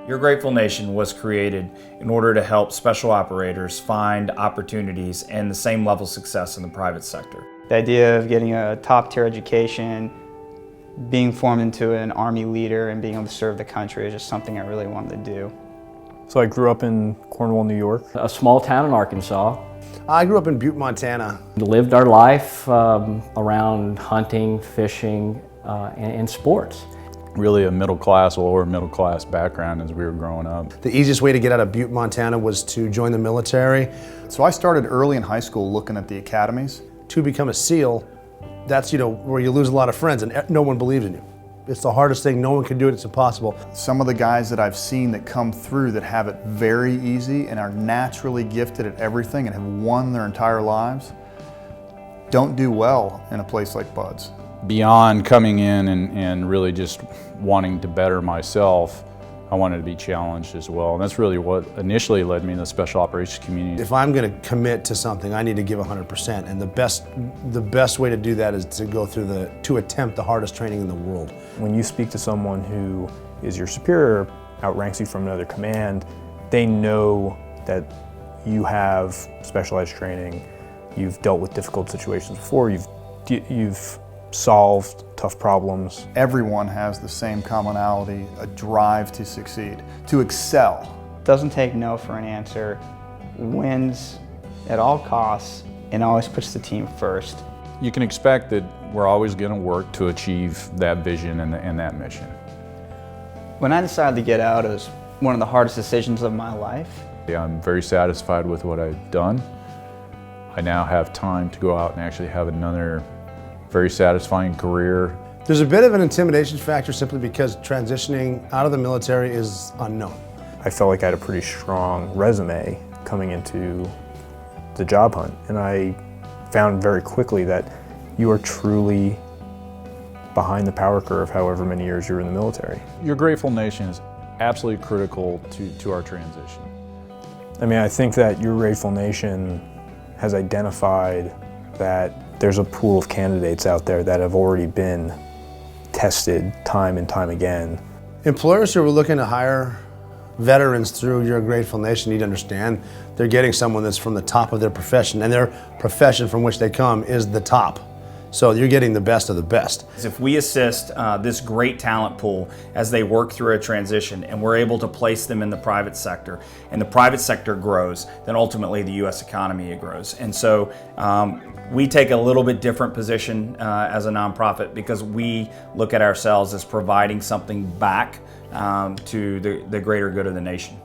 Your Grateful Nation was created in order to help special operators find opportunities and the same level of success in the private sector. The idea of getting a top-tier education, being formed into an Army leader, and being able to serve the country is just something I really wanted to do. So I grew up in Cornwall, New York. A small town in Arkansas. I grew up in Butte, Montana. Lived our life around hunting, fishing, and sports. Really a middle class, lower middle class background as we were growing up. The easiest way to get out of Butte, Montana was to join the military. So I started early in high school looking at the academies. To become a SEAL, that's where you lose a lot of friends and no one believes in you. It's the hardest thing, no one can do it, it's impossible. Some of the guys that I've seen that come through that have it very easy and are naturally gifted at everything and have won their entire lives don't do well in a place like Bud's. Beyond coming in and really just wanting to better myself, I wanted to be challenged as well. And that's really what initially led me in the special operations community. If I'm going to commit to something, I need to give 100%. And the best way to do that is to go through to attempt the hardest training in the world. When you speak to someone who is your superior, outranks you from another command, they know that you have specialized training, you've dealt with difficult situations before, you've solved tough problems. Everyone has the same commonality, a drive to succeed, to excel. Doesn't take no for an answer, wins at all costs, and always puts the team first. You can expect that we're always going to work to achieve that vision and that mission. When I decided to get out, it was one of the hardest decisions of my life. I'm very satisfied with what I've done. I now have time to go out and actually have another very satisfying career. There's a bit of an intimidation factor simply because transitioning out of the military is unknown. I felt like I had a pretty strong resume coming into the job hunt, and I found very quickly that you are truly behind the power curve however many years you're in the military. Your Grateful Nation is absolutely critical to our transition. I mean, I think that Your Grateful Nation has identified that there's a pool of candidates out there that have already been tested time and time again. Employers who are looking to hire veterans through Your Grateful Nation need to understand they're getting someone that's from the top of their profession, and their profession from which they come is the top. So you're getting the best of the best. If we assist this great talent pool as they work through a transition and we're able to place them in the private sector, and the private sector grows, then ultimately the U.S. economy grows. And so we take a little bit different position as a nonprofit because we look at ourselves as providing something back to the greater good of the nation.